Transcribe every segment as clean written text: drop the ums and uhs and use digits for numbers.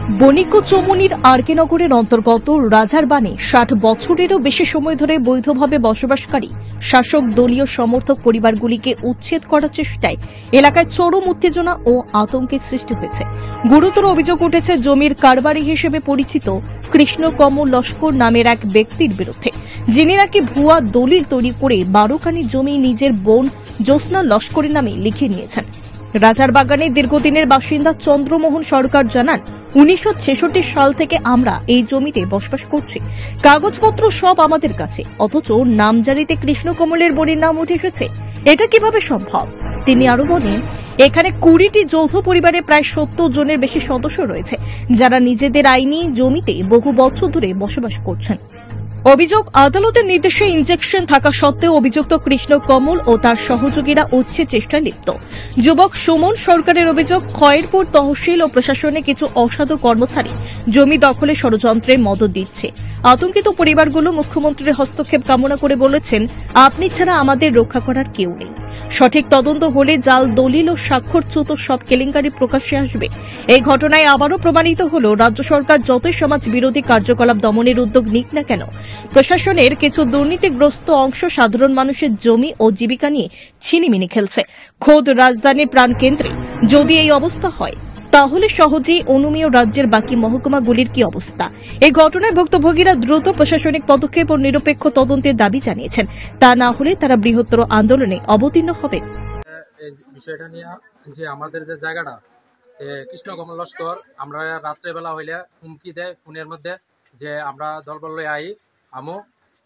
বণিক চমুনির আরকে নগরের অন্তর্গত রাজারবানে ৬০ বছরেরও বেশি সময় ধরে বৈধভাবে বসবাসকারী শাসক দলীয় সমর্থক পরিবারগুলিকে উচ্ছেদ করার চেষ্টায় এলাকায় চরম উত্তেজনা ও আতঙ্কের সৃষ্টি হয়েছে। গুরুতর অভিযোগ উঠেছে জমির কারবারি হিসেবে পরিচিত কৃষ্ণকমল লস্কর নামের এক ব্যক্তির বিরুদ্ধে, যিনি নাকি ভুয়া দলিল তৈরি করে ১২ খানি জমি নিজের বোন জ্যোৎস্না লস্করের নামে লিখে নিয়েছেন। রাজারবাগানের দীর্ঘদিনের বাসিন্দা চন্দ্রমোহন সরকার জানান, ১৯৬৬ সাল থেকে আমরা এই জমিতে বসবাস করছি। কাগজপত্র সব আমাদের কাছে, অথচ নামজারিতে কৃষ্ণকমলের বোনের নাম উঠে এসেছে। এটা কিভাবে সম্ভব? তিনি আরো বলেন, এখানে ২০টি যৌথ পরিবারে প্রায় ৭০ জনের বেশি সদস্য রয়েছে, যারা নিজেদের আইনি জমিতে বহু বছর ধরে বসবাস করছেন। অভিযোগ, আদালতের নির্দেশে ইনজেকশন থাকা সত্ত্বেও অভিযুক্ত কৃষ্ণকমল ও তার সহযোগীরা উচ্ছেদ চেষ্টায় লিপ্ত। যুবক সুমন সরকারের অভিযোগ, খয়েরপুর তহসিল ও প্রশাসনে কিছু অসাধু কর্মচারী জমি দখলে ষড়যন্ত্রে মদত দিচ্ছে। আতঙ্কিত পরিবারগুলো মুখ্যমন্ত্রীর হস্তক্ষেপ কামনা করে বলেছেন, আপনি ছাড়া আমাদের রক্ষা করার কেউ নেই। সঠিক তদন্ত হলে জাল দলিল ও স্বাক্ষরচ্যুত সব কেলেঙ্কারি প্রকাশ্যে আসবে। এই ঘটনায় আবারও প্রমাণিত হল, রাজ্য সরকার যতই সমাজ বিরোধী কার্যকলাপ দমনের উদ্যোগ নিক না কেন, প্রশাসনের কিছু দুর্নীতিগ্রস্ত অংশ সাধারণ মানুষের জমি ও জীবিকা নিয়ে ছিনিমিনি খেলছে। খোদ রাজধানীর প্রাণকেন্দ্রে যদি এই অবস্থা হয়, তাহলে সহজেই অনুমেয় রাজ্যের বাকি মহকুমাগুলির কি অবস্থা? এই ঘটনায় ভুক্তভোগীরা দ্রুত প্রশাসনিক পদক্ষেপ ও নিরপেক্ষ তদন্তের দাবি জানিয়েছেন। তা না হলে তারা বৃহত্তর আন্দোলনে অবতীর্ণ হবেন। বিষয়টা নিয়ে যে আমাদের যে জায়গাটা কৃষ্ণকমল লস্কর, আমরা রাত্রেবেলা হইলে হুমকি দেয় ফোনের মধ্যে যে আমরা দলবল লই আই আমো,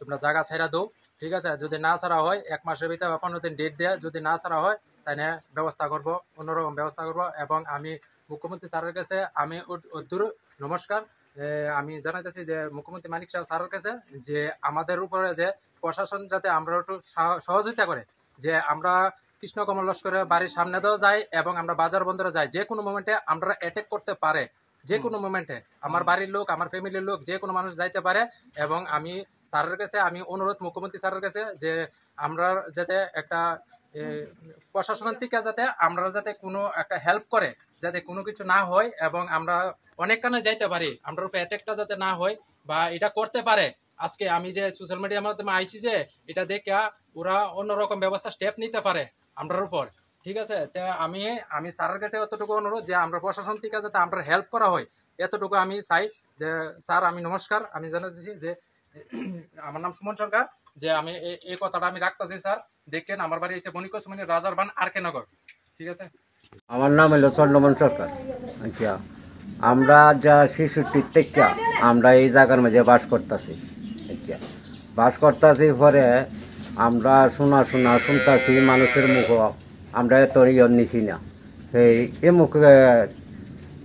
তোমরা জায়গা ছাড়া দো, ঠিক আছে? যদি না ছাড়া হয় ১ মাসের ভিতরে ১৫ দিন ডেট দেয়, যদি না ছাড়া হয় তাহলে ব্যবস্থা করব, অন্যরকম ব্যবস্থা করব। এবং আমি মুখ্যমন্ত্রী স্যারের কাছে আমি দূর নমস্কার আমি জানাইতেছি যে মুখ্যমন্ত্রী মানিক শাহ স্যারের কাছে যে আমাদের উপরে যে প্রশাসন যাতে আমরা একটু সহযোগিতা করে, যে আমরা কৃষ্ণকমল লস্করের বাড়ির সামনে দিয়েও যাই এবং আমরা বাজার বন্দরে যাই, যে কোনো মোমেন্টে আমরা অ্যাটাক করতে পারে, যে কোনো মোমেন্টে আমার বাড়ির লোক, আমার ফ্যামিলির লোক, যে কোনো মানুষ যাইতে পারে। এবং আমি স্যারের কাছে আমি অনুরোধ মুখ্যমন্ত্রী স্যারের কাছে যে আমরা যাতে একটা প্রশাসনের থেকে যাতে আমরা যাতে কোনো একটা হেল্প করে, যাতে কোনো কিছু না হয় এবং আমরা অনেক কানে যাইতে পারি, আমরা উপরে অ্যাটাকটা যাতে না হয় বা এটা করতে পারে। আজকে আমি যে সোশ্যাল মিডিয়ার মাধ্যমে আইছি যে এটা দেখে ওরা অন্যরকম ব্যবস্থা স্টেপ নিতে পারে আমরার উপর, ঠিক আছে? তো আমি স্যারের কাছে এতটুকু অনুরোধ যে আমরা প্রশাসন থেকে যাতে আমরা হেল্প করা হয়, এতটুকু আমি চাই। যে স্যার আমি নমস্কার, আমি জানাচ্ছি যে আমার নাম সুমন সরকার, যে আমি এই কথাটা আমি রাখতেছি। স্যার দেখেন, আমার বাড়ি এসে বণিক চমুনির রাজারবান আরকে নগর, ঠিক আছে? আমার নাম হলো চন্দ্রমোহন সরকার। আচ্ছা, আমরা যা ৬৬ থেকে আমরা এই জায়গার মাঝে বাস করতেছি। আচ্ছা, বাস করতেছি পরে আমরা শুনতেছি মানুষের মুখ, আমরা এত নিছি না। এই মুখে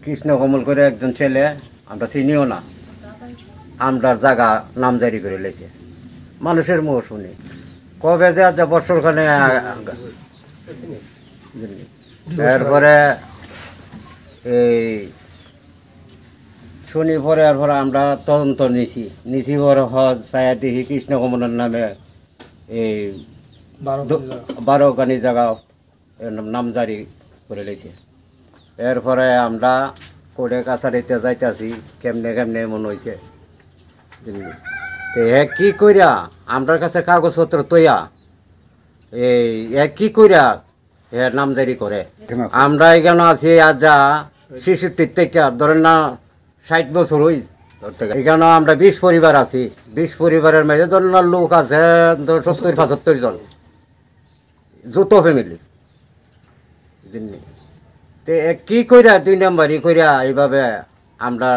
কৃষ্ণকমল করে একজন ছেলে, আমরা চিনিও না, আমরা জায়গা নামজারি করে লেছে। মানুষের মুখ শুনি কবে যে আজ বছরখানে, এরপরে এই শুনি পরে এরপরে আমরা তদন্ত নিছি পরে হজ ছায়া দেখি কৃষ্ণকমলের নামে এই ১২ খানি জায়গা নামজারি করে লেছে। এরপরে আমরা কোর্টে কাছারিতে যাইতেছি, কেমনে এমন হয়েছে। কি কইরা আমার কাছে কাগজপত্র তৈয়া এই কি কইরা নামজারি করে। আমরা এখানে আছি আজ যা ৬৬ থেকে ধরেন না ৬০ বছর হই। এখানে আমরা ২০ পরিবার আছি, ২০ পরিবারের মাঝে ধরেন না লোক আছে ৭০-৭৫ জন, যৌথ ফ্যামিলি। কি কইরা ২ নম্বরই কইরা এইভাবে আমরা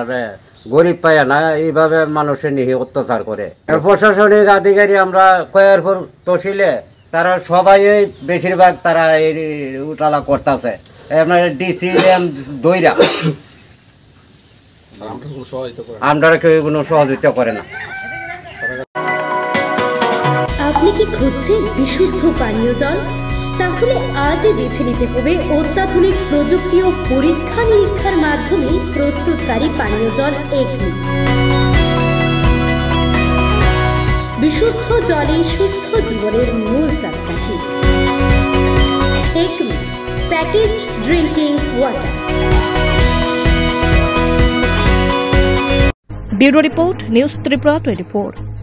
গরিব পাইয়া না, এইভাবে মানুষের নিয়ে অত্যাচার করে। প্রশাসনিক আধিকারী আমরা খয়েরপুর তহসিলে, তারা সবাই বেশিরভাগ তারা এই উঠালা করতেছে। আপনার ডিসিএম দইরা আমরা কেউ কোনো সহযোগিতা করে না। আপনি কি খুঁজছেন বিশুদ্ধ পানীয় জল? তাহলে আজই বেছে নিতে হবে অত্যাধুনিক প্রযুক্তি ও পরীক্ষা নিরীক্ষার মাধ্যমে প্রস্তুতকারী পানীয় জল একমি। বিশুদ্ধ জলে সুস্থ জীবনের মূল চাকাঠি। Acme packaged drinking water. Bureau report, news Tripura 24।